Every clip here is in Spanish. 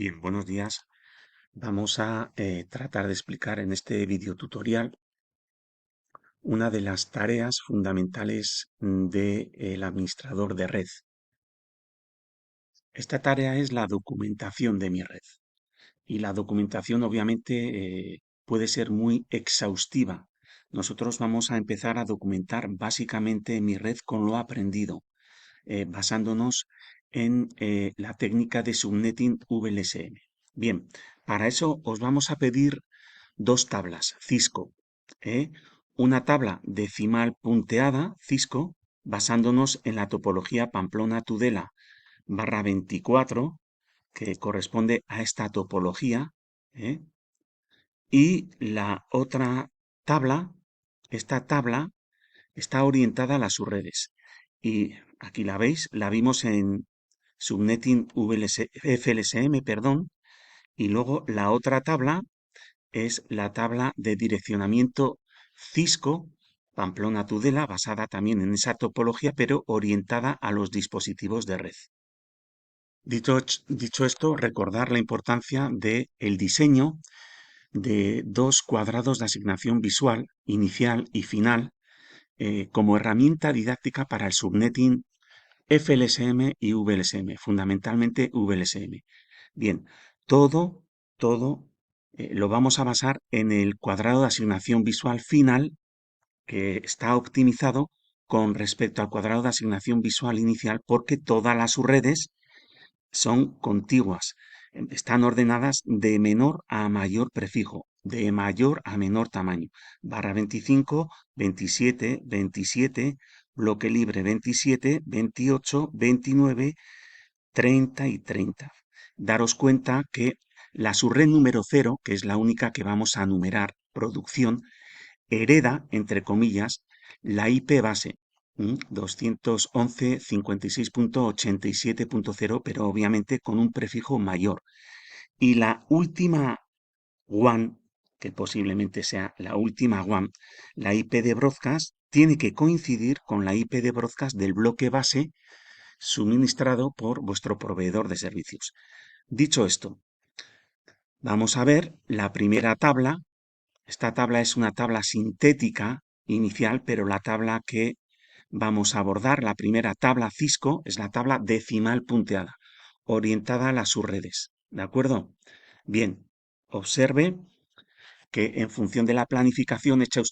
Bien, buenos días. Vamos a tratar de explicar en este video tutorial una de las tareas fundamentales del administrador de red. Esta tarea es la documentación de mi red. Y la documentación obviamente puede ser muy exhaustiva. Nosotros vamos a empezar a documentar básicamente mi red con lo aprendido, basándonos en la técnica de subnetting VLSM. Bien, para eso os vamos a pedir dos tablas Cisco, ¿eh? Una tabla decimal punteada Cisco, basándonos en la topología Pamplona-Tudela /24, que corresponde a esta topología, ¿eh? Y la otra tabla, esta tabla está orientada a las subredes. Y aquí la veis, la vimos en Subnetting FLSM, perdón, y luego la otra tabla es la tabla de direccionamiento Cisco Pamplona-Tudela, basada también en esa topología, pero orientada a los dispositivos de red. Dicho esto, recordar la importancia del diseño de dos cuadrados de asignación visual, inicial y final, como herramienta didáctica para el subnetting FLSM y VLSM, fundamentalmente VLSM. Bien, todo lo vamos a basar en el cuadrado de asignación visual final, que está optimizado con respecto al cuadrado de asignación visual inicial, porque todas las subredes son contiguas, están ordenadas de menor a mayor prefijo, de mayor a menor tamaño. /25, 27, 27, bloque libre 27, 28, 29, 30 y 30. Daros cuenta que la subred número 0, que es la única que vamos a numerar, producción, hereda, entre comillas, la IP base 211.56.87.0, pero obviamente con un prefijo mayor. Y la última WAN, que posiblemente sea la última WAN, la IP de broadcast, tiene que coincidir con la IP de broadcast del bloque base suministrado por vuestro proveedor de servicios. Dicho esto, vamos a ver la primera tabla. Esta tabla es una tabla sintética inicial, pero la tabla que vamos a abordar, la primera tabla Cisco, es la tabla decimal punteada, orientada a las subredes. ¿De acuerdo? Bien, observe que en función de la planificación hecha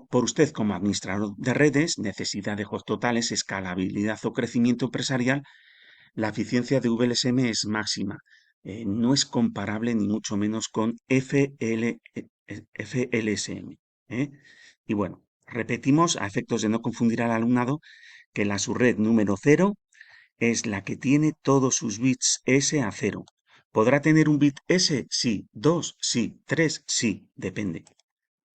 por usted como administrador de redes, necesidad de hosts totales, escalabilidad o crecimiento empresarial, la eficiencia de VLSM es máxima. No es comparable ni mucho menos con FLSM. Y bueno, repetimos, a efectos de no confundir al alumnado, que la subred número 0 es la que tiene todos sus bits S a 0. ¿Podrá tener un bit S? Sí. ¿Dos? Sí. ¿Tres? Sí. Depende.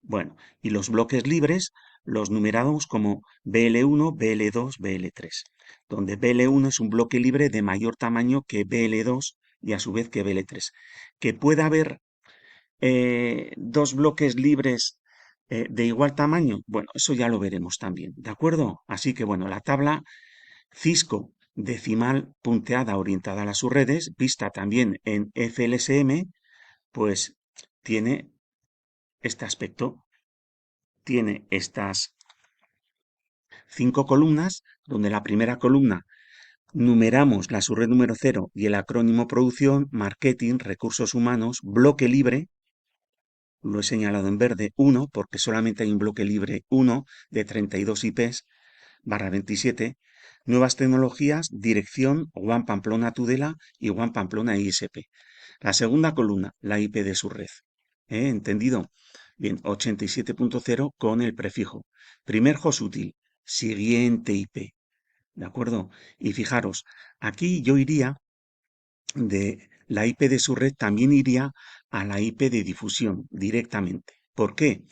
Bueno, y los bloques libres los numeramos como BL1, BL2, BL3, donde BL1 es un bloque libre de mayor tamaño que BL2 y a su vez que BL3. Que pueda haber dos bloques libres de igual tamaño, bueno, eso ya lo veremos también, ¿de acuerdo? Así que bueno, la tabla Cisco decimal punteada orientada a las subredes, vista también en FLSM, pues tiene este aspecto. Tiene estas 5 columnas, donde la primera columna numeramos la subred número 0 y el acrónimo producción, marketing, recursos humanos, bloque libre, lo he señalado en verde, 1, porque solamente hay un bloque libre 1 de 32 IPs, /27, nuevas tecnologías, dirección, WAN Pamplona Tudela y WAN Pamplona ISP. La segunda columna, la IP de su red. ¿Entendido? Bien, 87.0 con el prefijo. Primer host útil, siguiente IP. ¿De acuerdo? Y fijaros, aquí yo iría de la IP de su red, también iría a la IP de difusión directamente. ¿Por qué?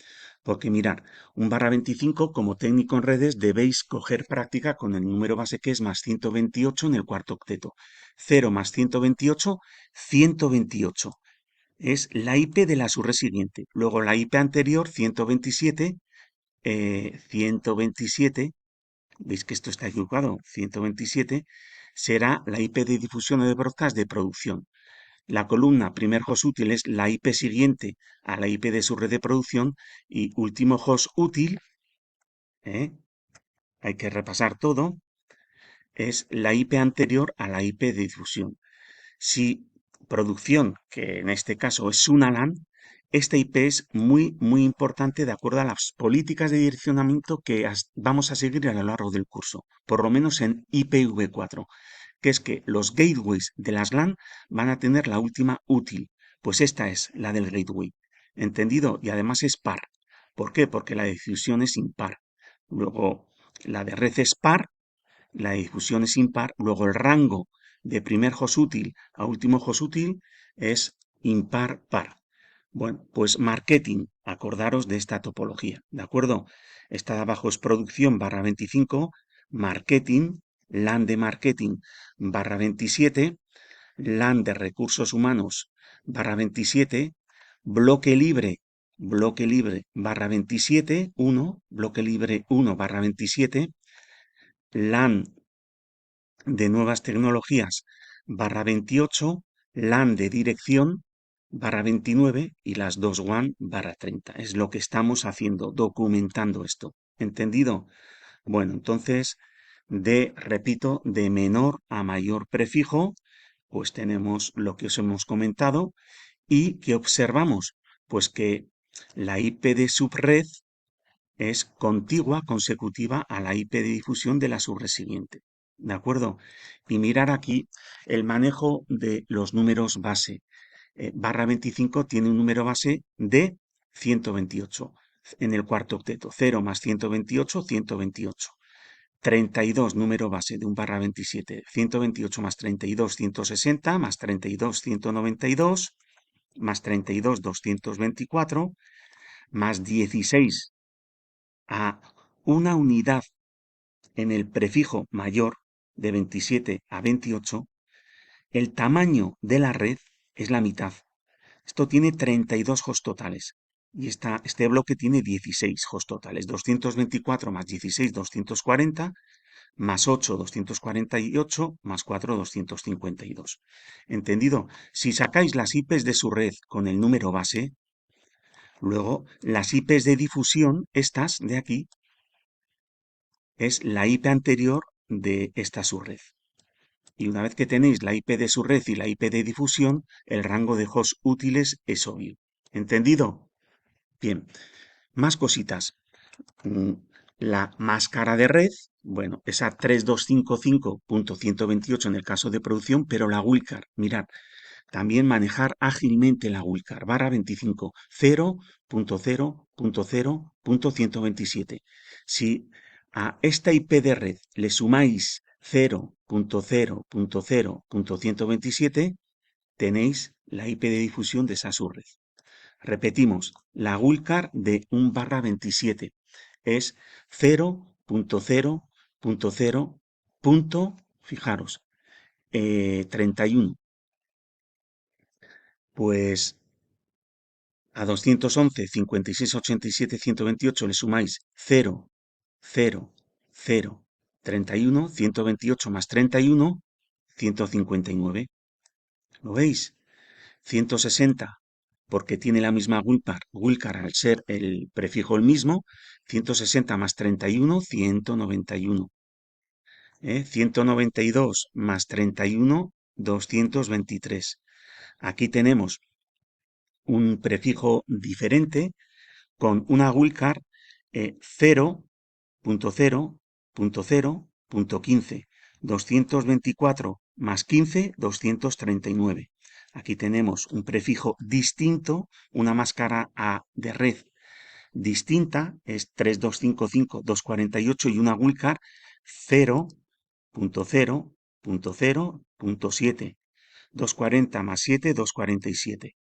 Porque mirar, un /25 como técnico en redes debéis coger práctica con el número base que es más 128 en el cuarto octeto. 0 más 128, 128. Es la IP de la subred siguiente. Luego la IP anterior, 127, 127, veis que esto está equivocado, 127, será la IP de difusión o de broadcast de producción. La columna primer host útil es la IP siguiente a la IP de su red de producción y último host útil, hay que repasar todo, es la IP anterior a la IP de difusión. Si producción, que en este caso es una LAN, esta IP es muy importante de acuerdo a las políticas de direccionamiento que vamos a seguir a lo largo del curso, por lo menos en IPv4, que es que los gateways de las LAN van a tener la última útil, pues esta es la del gateway, ¿entendido? Y además es par. ¿Por qué? Porque la difusión es impar. Luego, la de red es par, la difusión es impar, luego el rango de primer host útil a último host útil es impar-par. Bueno, pues marketing, acordaros de esta topología, ¿de acuerdo? Esta de abajo es producción /25, marketing, LAN de marketing /27, LAN de recursos humanos /27, bloque libre /27, 1, bloque libre 1 /27, LAN de nuevas tecnologías /28, LAN de dirección /29 y las dos WAN /30. Es lo que estamos haciendo, documentando esto. ¿Entendido? Bueno, entonces, repito, de menor a mayor prefijo, pues tenemos lo que os hemos comentado y que observamos, pues que la IP de subred es contigua, consecutiva a la IP de difusión de la subred siguiente. ¿De acuerdo? Y mirar aquí el manejo de los números base. /25 tiene un número base de 128 en el cuarto octeto. 0 más 128, 128. 32, número base de un /27. 128 más 32, 160, más 32, 192, más 32, 224, más 16 a una unidad en el prefijo mayor de 27 a 28, el tamaño de la red es la mitad. Esto tiene 32 hosts totales y este bloque tiene 16 hosts totales. 224 más 16, 240, más 8, 248, más 4, 252. ¿Entendido? Si sacáis las IPs de su red con el número base, luego las IPs de difusión, estas de aquí, es la IP anterior de esta subred. Y una vez que tenéis la IP de subred y la IP de difusión, el rango de hosts útiles es obvio. ¿Entendido? Bien, más cositas. La máscara de red, bueno, esa 3255.128 en el caso de producción, pero la wildcard, mirad, también manejar ágilmente la wildcard, /25, 0.0.0.127. Si a esta IP de red le sumáis 0.0.0.127, tenéis la IP de difusión de esa subred. Repetimos, la wildcard de 1/27 es 0.0.0. Fijaros, 31. Pues a 211, 56, 87, 128 le sumáis 0, 0, 0, 31, 128 más 31, 159. ¿Lo veis? 160, porque tiene la misma wildcard al ser el prefijo el mismo. 160 más 31, 191. 192 más 31, 223. Aquí tenemos un prefijo diferente con una wildcard 0.0.0.15. 224 más 15, 239. Aquí tenemos un prefijo distinto, una máscara de red distinta, es 3255, 248 y una wildcard 0.0.0.7. 240 más 7, 247.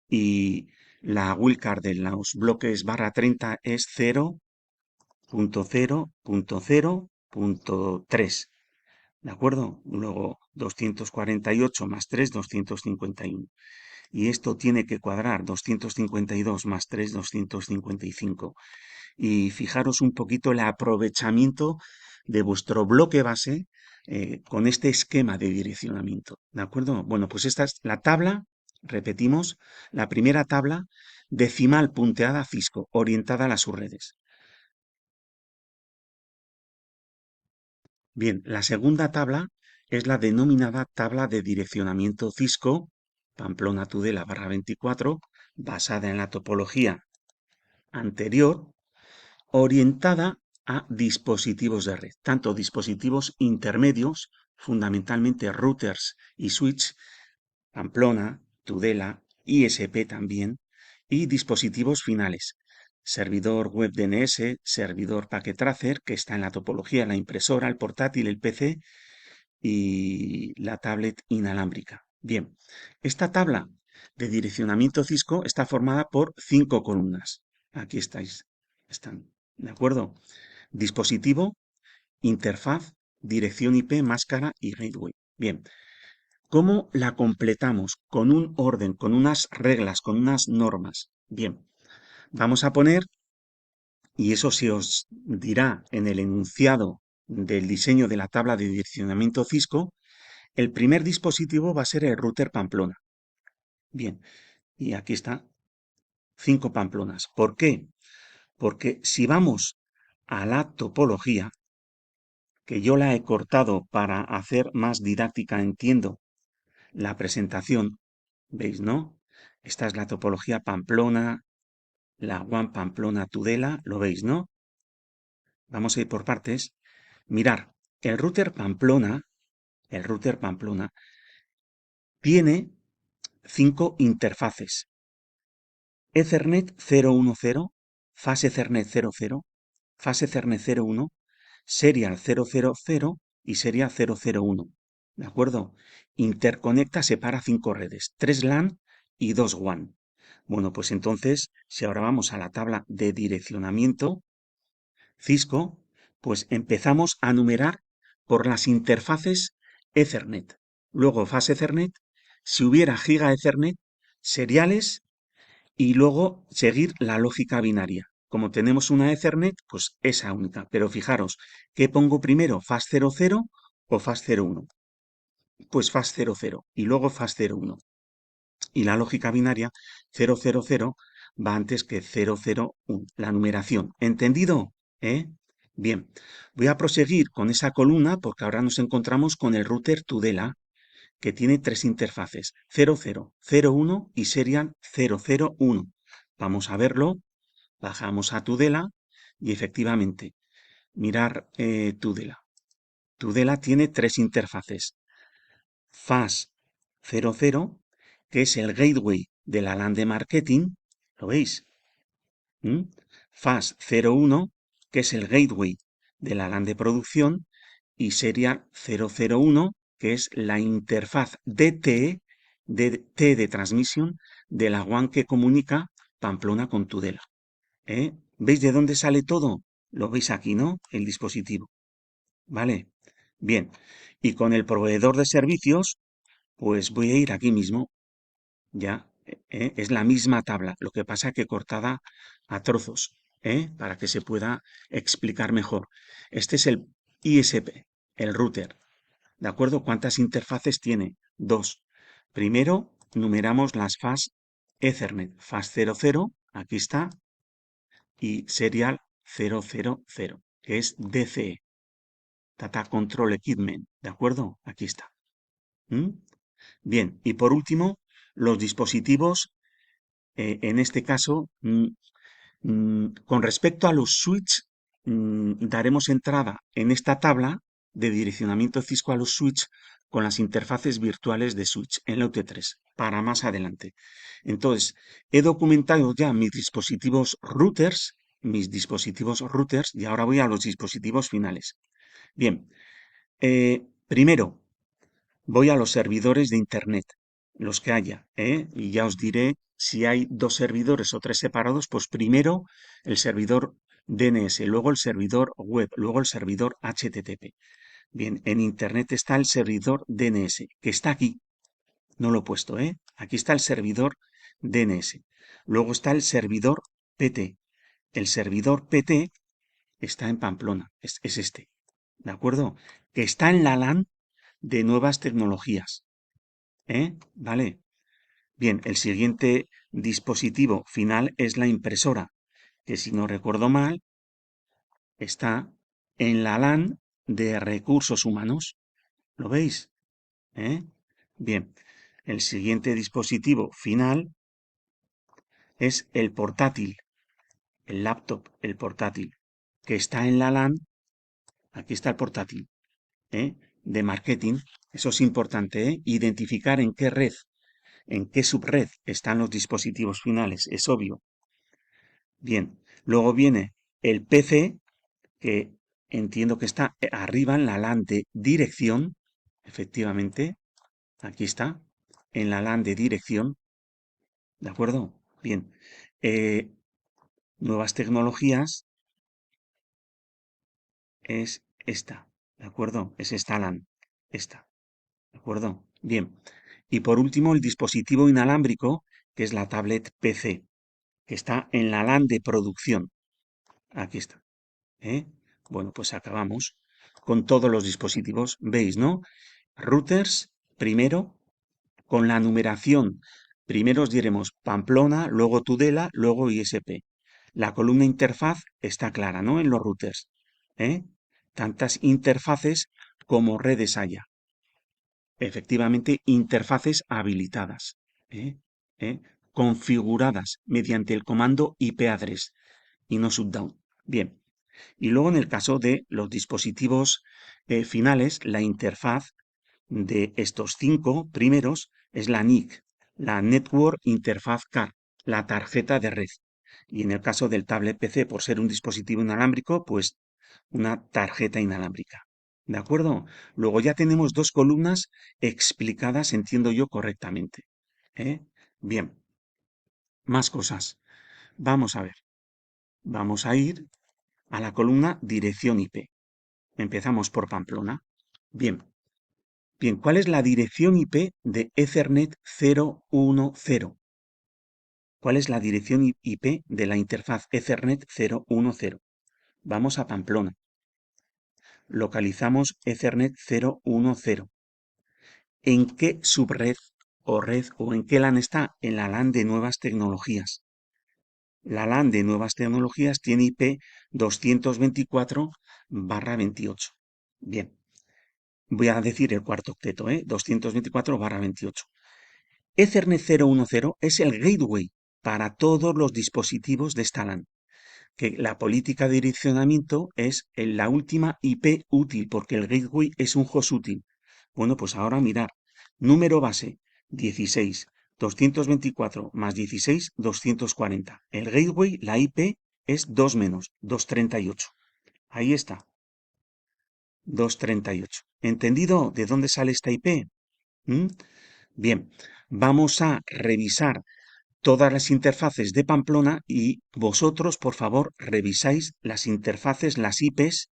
Y la wildcard de los bloques /30 es 0.0.0.3. ¿De acuerdo? Luego 248 más 3, 251. Y esto tiene que cuadrar 252 más 3, 255. Y fijaros un poquito el aprovechamiento de vuestro bloque base con este esquema de direccionamiento, ¿de acuerdo? Bueno, pues esta es la tabla, repetimos, la primera tabla decimal punteada Cisco, orientada a las subredes. Bien, la segunda tabla es la denominada tabla de direccionamiento Cisco, Pamplona Tudela /24, basada en la topología anterior, orientada a dispositivos de red, tanto dispositivos intermedios, fundamentalmente routers y switch, Pamplona, Tudela, ISP también, y dispositivos finales, servidor web DNS, servidor packet tracer, que está en la topología, la impresora, el portátil, el PC y la tablet inalámbrica. Bien, esta tabla de direccionamiento Cisco está formada por 5 columnas. Aquí están, ¿de acuerdo? Dispositivo, interfaz, dirección IP, máscara y gateway. Bien, ¿cómo la completamos? Con un orden, con unas reglas, con unas normas. Bien, vamos a poner, y eso se os dirá en el enunciado del diseño de la tabla de direccionamiento Cisco, el primer dispositivo va a ser el router Pamplona. Bien, y aquí está, 5 Pamplonas. ¿Por qué? Porque si vamos a la topología, que yo la he cortado para hacer más didáctica, entiendo, la presentación, ¿veis, no? Esta es la topología Pamplona, la One Pamplona Tudela, ¿lo veis, no? Vamos a ir por partes. Mirar, el router Pamplona tiene 5 interfaces. Ethernet 010, fase Ethernet 00, fase Ethernet 01, Serial 000 y Serial 001. ¿De acuerdo? Interconecta, separa 5 redes, 3 LAN y 2 WAN. Bueno, pues entonces, si ahora vamos a la tabla de direccionamiento Cisco, pues empezamos a numerar por las interfaces Ethernet. Luego fase Ethernet, si hubiera giga Ethernet, seriales y luego seguir la lógica binaria. Como tenemos una Ethernet, pues esa única. Pero fijaros, ¿qué pongo primero? ¿Fast 00 o Fast 01? Pues Fast 00 y luego Fast 01. Y la lógica binaria 000 va antes que 001. La numeración. ¿Entendido? ¿Eh? Bien, voy a proseguir con esa columna porque ahora nos encontramos con el router Tudela, que tiene 3 interfaces, 00, 01 y serial 001. Vamos a verlo, bajamos a Tudela y efectivamente, mirar Tudela. Tudela tiene 3 interfaces, FAS 00, que es el gateway de la LAN de marketing, ¿lo veis? FAS 01, que es el gateway de la LAN de producción, y Serial 001, que es la interfaz DTE, de T de transmisión, de la WAN que comunica Pamplona con Tudela. ¿Veis de dónde sale todo? Lo veis aquí, ¿no? El dispositivo. ¿Vale? Bien. Y con el proveedor de servicios, pues voy a ir aquí mismo. Ya, es la misma tabla, lo que pasa que cortada a trozos, para que se pueda explicar mejor. Este es el ISP, el router. ¿De acuerdo? ¿Cuántas interfaces tiene? 2. Primero, numeramos las FAS Ethernet. FAS 00, aquí está, y Serial 000, que es DCE, Data Control Equipment. ¿De acuerdo? Aquí está. Bien, y por último, los dispositivos, en este caso, con respecto a los switch, daremos entrada en esta tabla de direccionamiento Cisco a los switch con las interfaces virtuales de switch en la UT3 para más adelante. Entonces, he documentado ya mis dispositivos routers y ahora voy a los dispositivos finales. Bien, primero voy a los servidores de Internet, los que haya, y ya os diré si hay 2 servidores o 3 separados, pues primero el servidor DNS, luego el servidor web, luego el servidor HTTP. Bien, en Internet está el servidor DNS, que está aquí, no lo he puesto, aquí está el servidor DNS. Luego está el servidor PT. El servidor PT está en Pamplona, es este, ¿de acuerdo? Que está en la LAN de nuevas tecnologías, ¿eh? ¿Vale? Bien, el siguiente dispositivo final es la impresora, que si no recuerdo mal, está en la LAN de recursos humanos. ¿Lo veis? ¿Eh? Bien, el siguiente dispositivo final es el portátil, el laptop, el portátil, que está en la LAN, aquí está el portátil, ¿eh? De marketing. Eso es importante, ¿eh? Identificar en qué red, en qué subred están los dispositivos finales, es obvio. Bien, luego viene el PC, que entiendo que está arriba en la LAN de dirección, efectivamente, aquí está, en la LAN de dirección, ¿de acuerdo? Bien, eh, nuevas tecnologías es esta, ¿de acuerdo? Es esta LAN, esta, ¿de acuerdo? Bien, y por último el dispositivo inalámbrico, que es la tablet PC, que está en la LAN de producción, aquí está, ¿eh? Bueno, pues acabamos con todos los dispositivos, veis, ¿no? Routers, primero, con la numeración. Primero os diremos Pamplona, luego Tudela, luego ISP. La columna interfaz está clara, ¿no? En los routers, ¿eh? Tantas interfaces como redes haya. Efectivamente, interfaces habilitadas, ¿eh? ¿eh? Configuradas mediante el comando IP address y no shutdown. Bien, y luego en el caso de los dispositivos finales, la interfaz de estos 5 primeros es la NIC, la Network Interface Card, la tarjeta de red. Y en el caso del tablet PC, por ser un dispositivo inalámbrico, pues una tarjeta inalámbrica. ¿De acuerdo? Luego ya tenemos dos columnas explicadas, entiendo yo, correctamente. ¿Eh? Bien, más cosas. Vamos a ver. Vamos a ir a la columna dirección IP. Empezamos por Pamplona. Bien, bien, ¿cuál es la dirección IP de Ethernet 010? ¿Cuál es la dirección IP de la interfaz Ethernet 010? Vamos a Pamplona. Localizamos Ethernet 010. ¿En qué subred o red o en qué LAN está? En la LAN de nuevas tecnologías. La LAN de nuevas tecnologías tiene IP 224/28. Bien, voy a decir el cuarto octeto, 224/28. Ethernet 010 es el gateway para todos los dispositivos de esta LAN, que la política de direccionamiento es en la última IP útil, porque el gateway es un host útil. Bueno, pues ahora mirar, número base 16, 224 más 16, 240. El gateway, la IP, es 2 menos, 238. Ahí está, 238. ¿Entendido de dónde sale esta IP? ¿Mm? Bien, vamos a revisar todas las interfaces de Pamplona y vosotros, por favor, revisáis las interfaces, las IPs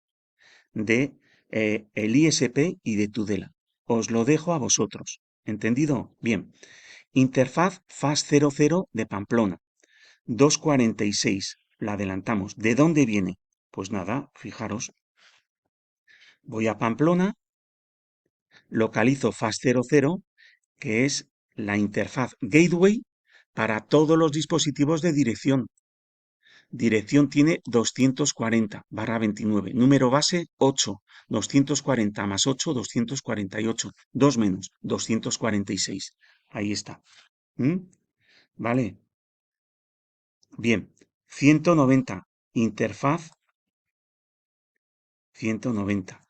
de el ISP y de Tudela. Os lo dejo a vosotros. ¿Entendido? Bien. Interfaz FAS00 de Pamplona. 246. La adelantamos. ¿De dónde viene? Pues nada, fijaros. Voy a Pamplona, localizo FAS00, que es la interfaz Gateway para todos los dispositivos de dirección. Dirección tiene 240/29. Número base 8. 240 más 8, 248. 2 menos, 246. Ahí está. ¿Mm? ¿Vale? Bien. 190. Interfaz 190.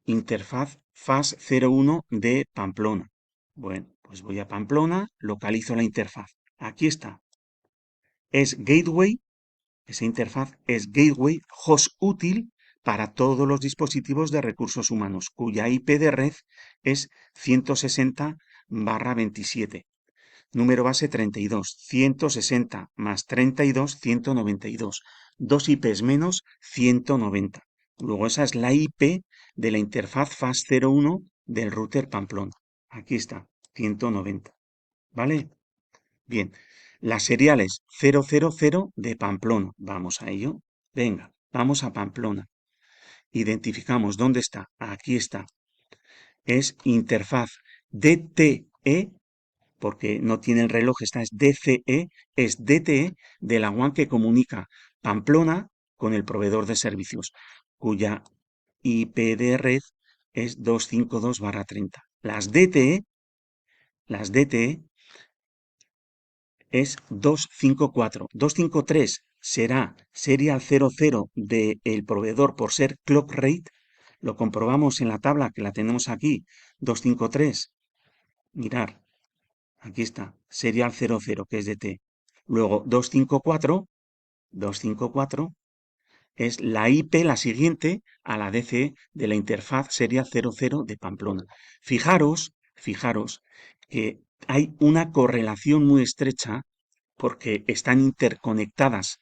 Interfaz FAS01 de Pamplona. Bueno, pues voy a Pamplona, localizo la interfaz. Aquí está. Es Gateway. Esa interfaz es Gateway Host útil para todos los dispositivos de recursos humanos, cuya IP de red es 160/27. Número base 32, 160 más 32, 192. Dos IPs menos, 190. Luego esa es la IP de la interfaz FAS01 del router Pamplona. Aquí está, 190. ¿Vale? Bien, las seriales 000 de Pamplona. Vamos a ello. Venga, vamos a Pamplona. identificamos dónde está. Aquí está. Es interfaz DTE, porque no tiene el reloj, esta es DCE, es DTE de la WAN que comunica Pamplona con el proveedor de servicios, cuya IP de red es 252/30. Las DTE es 254. 253 será serial 00 del proveedor por ser clock rate. Lo comprobamos en la tabla que la tenemos aquí. 253. Mirar, aquí está. Serial 00, que es de T. Luego 254 es la IP, la siguiente a la DCE de la interfaz serial 00 de Pamplona. Fijaros que hay una correlación muy estrecha porque están interconectadas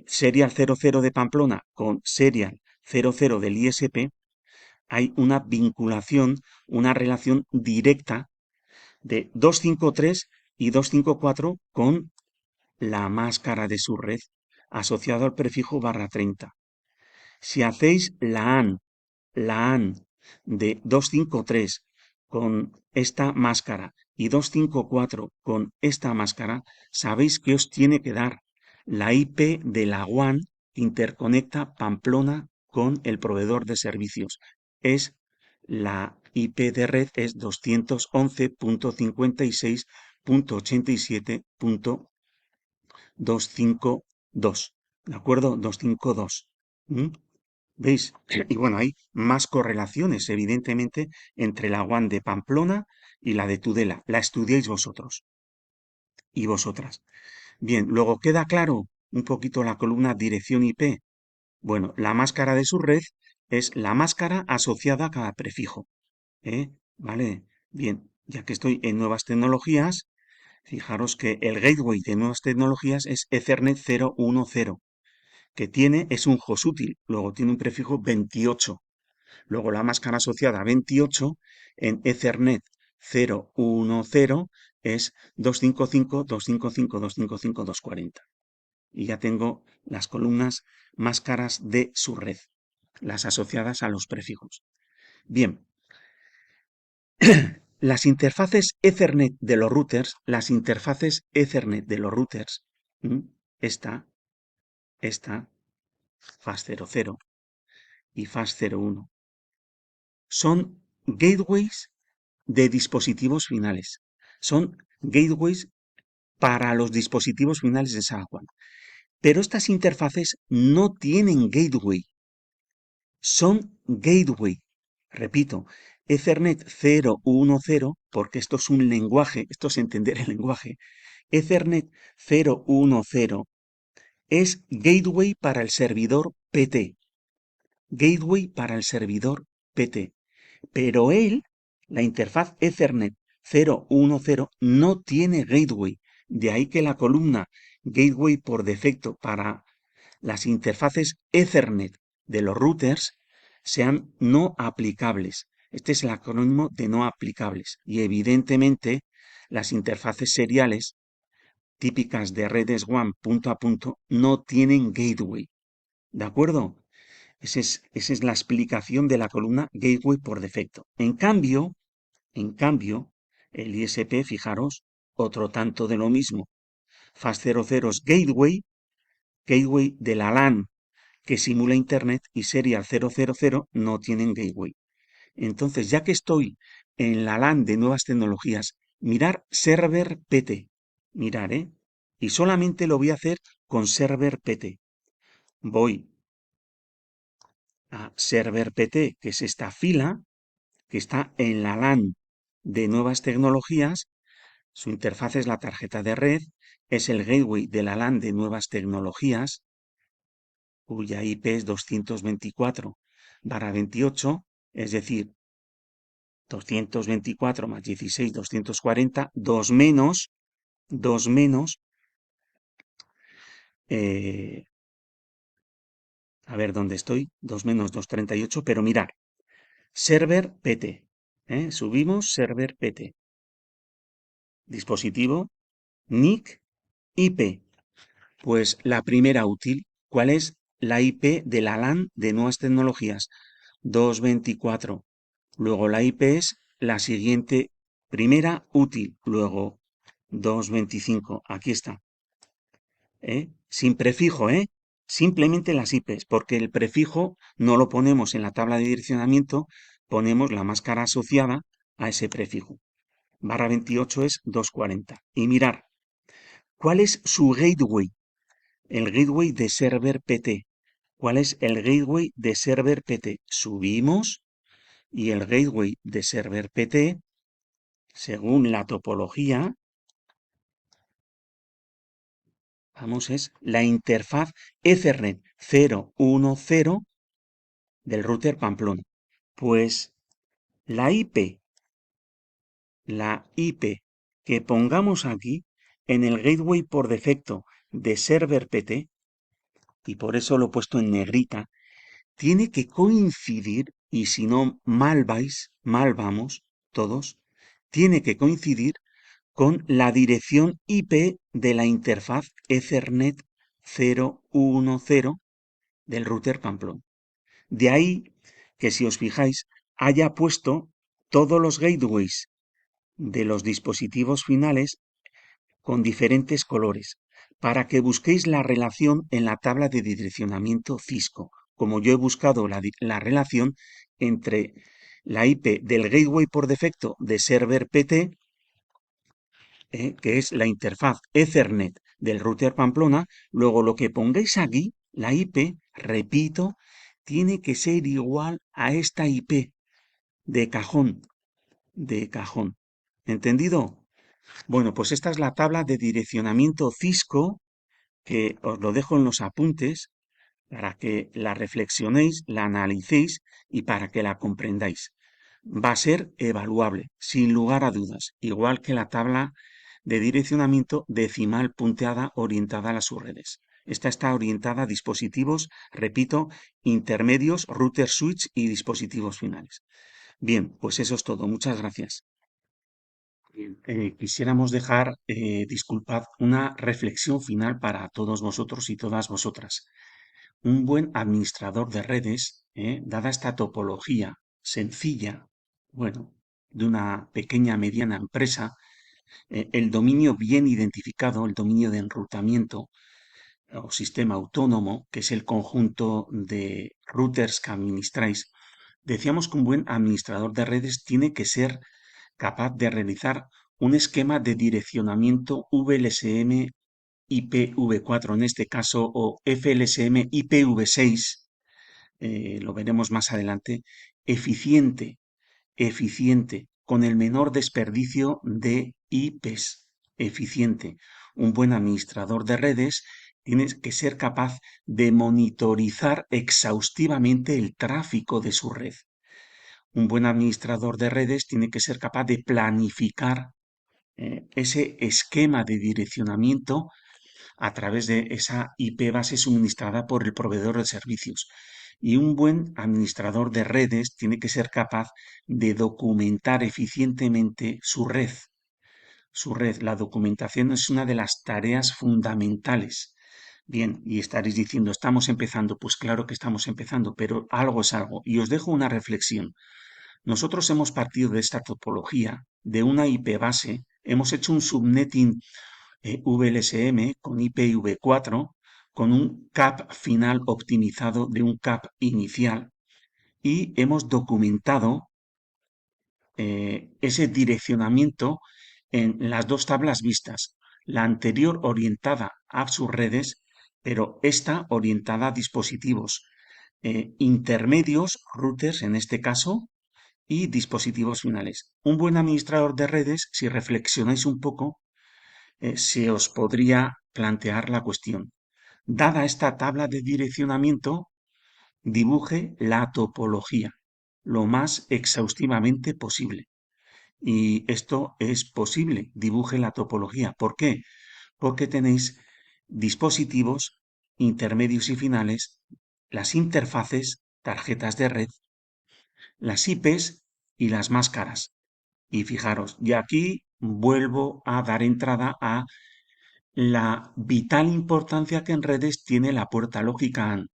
serial 00 de Pamplona con serial 00 del ISP, hay una vinculación, una relación directa de 253 y 254 con la máscara de su red asociado al prefijo /30. Si hacéis la AN de 253 con esta máscara y 254 con esta máscara, sabéis que os tiene que dar la IP de la WAN que interconecta Pamplona con el proveedor de servicios. Es la IP de red es 211.57.87.252. ¿De acuerdo? 252. ¿Veis? Y bueno, hay más correlaciones, evidentemente, entre la WAN de Pamplona y la de Tudela. La estudiáis vosotros y vosotras. Bien, luego queda claro un poquito la columna dirección IP. Bueno, la máscara de su red es la máscara asociada a cada prefijo. ¿Vale? Bien, ya que estoy en nuevas tecnologías, fijaros que el gateway de nuevas tecnologías es Ethernet 010, que es un host útil, luego tiene un prefijo 28. Luego la máscara asociada a 28 en Ethernet 010 es 255.255.255.240. Y ya tengo las columnas máscaras de su red, las asociadas a los prefijos. Bien, las interfaces Ethernet de los routers, esta, FAS00 y FAS01, son gateways de dispositivos finales. Son gateways para los dispositivos finales de SAWAN. Pero estas interfaces no tienen gateway. Son gateway. Repito, Ethernet 010, porque esto es un lenguaje, esto es entender el lenguaje. Ethernet 010 es gateway para el servidor PT. Gateway para el servidor PT. Pero la interfaz Ethernet 010 no tiene gateway. De ahí que la columna gateway por defecto para las interfaces Ethernet de los routers sean no aplicables. Este es el acrónimo de no aplicables. Y evidentemente las interfaces seriales típicas de redes WAN punto a punto no tienen gateway. ¿De acuerdo? Esa es la explicación de la columna gateway por defecto. En cambio, el ISP, fijaros, otro tanto de lo mismo. FAS00 es gateway de la LAN que simula Internet y Serial 000 no tienen gateway. Entonces, ya que estoy en la LAN de nuevas tecnologías, mirar server PT. Mirar, ¿eh? Y solamente lo voy a hacer con server PT. Voy a server PT, que es esta fila, que está en la LAN de nuevas tecnologías. Su interfaz es la tarjeta de red, es el gateway de la LAN de nuevas tecnologías, cuya IP es 224/28, es decir, 224 más 16, 240, 2 menos, a ver dónde estoy, 2 menos 238, pero mirar, server PT, subimos server PT, dispositivo, NIC, IP. Pues la primera útil, ¿cuál es la IP de la LAN de nuevas tecnologías, 224. Luego la IP es la siguiente, primera útil, luego 225. Aquí está. Sin prefijo, simplemente las IPs, porque el prefijo no lo ponemos en la tabla de direccionamiento, ponemos la máscara asociada a ese prefijo. Barra 28 es 240. Y mirar, ¿cuál es su gateway? El gateway de server PT. ¿Cuál es el gateway de server PT? Subimos y el gateway de server PT, según la topología, vamos, es la interfaz Ethernet 010 del router Pamplona. Pues la IP que pongamos aquí en el gateway por defecto de server PT, y por eso lo he puesto en negrita, tiene que coincidir, y si no mal vais, mal vamos todos, tiene que coincidir con la dirección IP de la interfaz Ethernet 010 del router Pamplona. De ahí que, si os fijáis, haya puesto todos los gateways de los dispositivos finales con diferentes colores, para que busquéis la relación en la tabla de direccionamiento Cisco, como yo he buscado la relación entre la IP del gateway por defecto de server PT, que es la interfaz Ethernet del router Pamplona. Luego lo que pongáis aquí, la IP, repito, tiene que ser igual a esta IP de cajón, de cajón. ¿Entendido? Bueno, pues esta es la tabla de direccionamiento Cisco, que os lo dejo en los apuntes para que la reflexionéis, la analicéis y para que la comprendáis. Va a ser evaluable, sin lugar a dudas, igual que la tabla de direccionamiento decimal punteada orientada a las subredes. Esta está orientada a dispositivos, repito, intermedios, router switch y dispositivos finales. Bien, pues eso es todo. Muchas gracias. Quisiéramos dejar, disculpad, una reflexión final para todos vosotros y todas vosotras. Un buen administrador de redes, dada esta topología sencilla, bueno, de una pequeña mediana empresa, el dominio bien identificado, el dominio de enrutamiento o sistema autónomo, que es el conjunto de routers que administráis, decíamos que un buen administrador de redes tiene que ser capaz de realizar un esquema de direccionamiento VLSM IPv4 en este caso, o FLSM IPv6, lo veremos más adelante, eficiente, con el menor desperdicio de IPs, eficiente. Un buen administrador de redes tiene que ser capaz de monitorizar exhaustivamente el tráfico de su red. Un buen administrador de redes tiene que ser capaz de planificar ese esquema de direccionamiento a través de esa IP base suministrada por el proveedor de servicios. Y un buen administrador de redes tiene que ser capaz de documentar eficientemente su red. Su red, la documentación es una de las tareas fundamentales. Bien, y estaréis diciendo, estamos empezando. Pues claro que estamos empezando, pero algo es algo. Y os dejo una reflexión. Nosotros hemos partido de esta topología, de una IP base, hemos hecho un subnetting VLSM con IPv4, con un CAP final optimizado de un CAP inicial, y hemos documentado ese direccionamiento en las dos tablas vistas, la anterior orientada a subredes, pero esta orientada a dispositivos intermedios, routers en este caso, y dispositivos finales. Un buen administrador de redes, si reflexionáis un poco, se os podría plantear la cuestión. Dada esta tabla de direccionamiento, dibuje la topología lo más exhaustivamente posible. Y esto es posible, dibuje la topología. ¿Por qué? Porque tenéis dispositivos intermedios y finales, las interfaces, tarjetas de red, las IPs y las máscaras. Y fijaros, y aquí vuelvo a dar entrada a la vital importancia que en redes tiene la puerta lógica AND.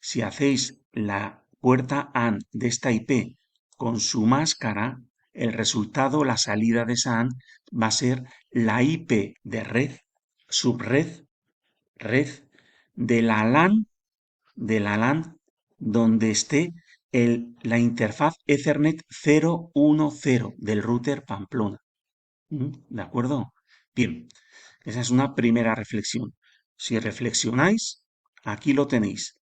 Si hacéis la puerta AND de esta IP con su máscara, el resultado, la salida de esa AND, va a ser la IP de red, subred, red de la LAN donde esté la interfaz Ethernet 010 del router Pamplona. ¿De acuerdo? Bien, esa es una primera reflexión. Si reflexionáis, aquí lo tenéis.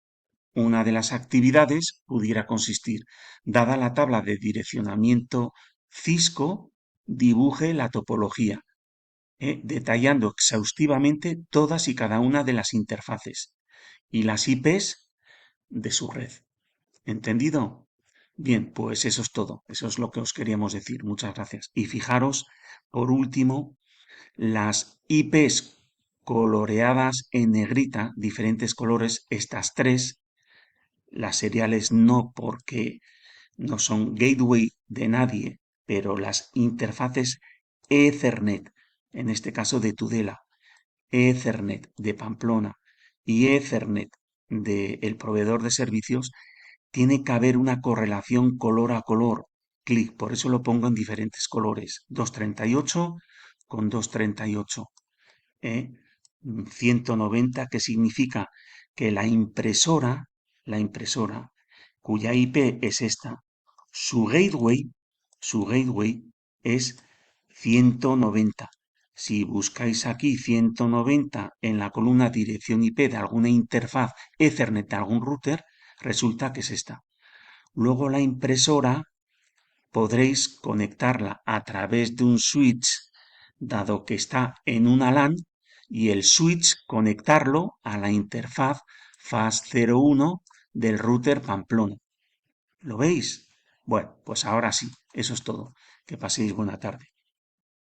Una de las actividades pudiera consistir, dada la tabla de direccionamiento Cisco, dibuje la topología, detallando exhaustivamente todas y cada una de las interfaces y las IPs de su red. ¿Entendido? Bien, pues eso es todo. Eso es lo que os queríamos decir. Muchas gracias. Y fijaros, por último, las IPs coloreadas en negrita, diferentes colores, estas tres, las seriales no porque no son gateway de nadie, pero las interfaces Ethernet, en este caso de Tudela, Ethernet de Pamplona y Ethernet del proveedor de servicios, tiene que haber una correlación color a color. Clic, por eso lo pongo en diferentes colores. 238 con 238. 190, que significa que la impresora, cuya IP es esta, su gateway es 190. Si buscáis aquí 190 en la columna dirección IP de alguna interfaz Ethernet de algún router, resulta que es esta. Luego la impresora podréis conectarla a través de un switch, dado que está en una LAN, y el switch conectarlo a la interfaz FAS01 del router Pamplona. ¿Lo veis? Bueno, pues ahora sí, eso es todo. Que paséis buena tarde.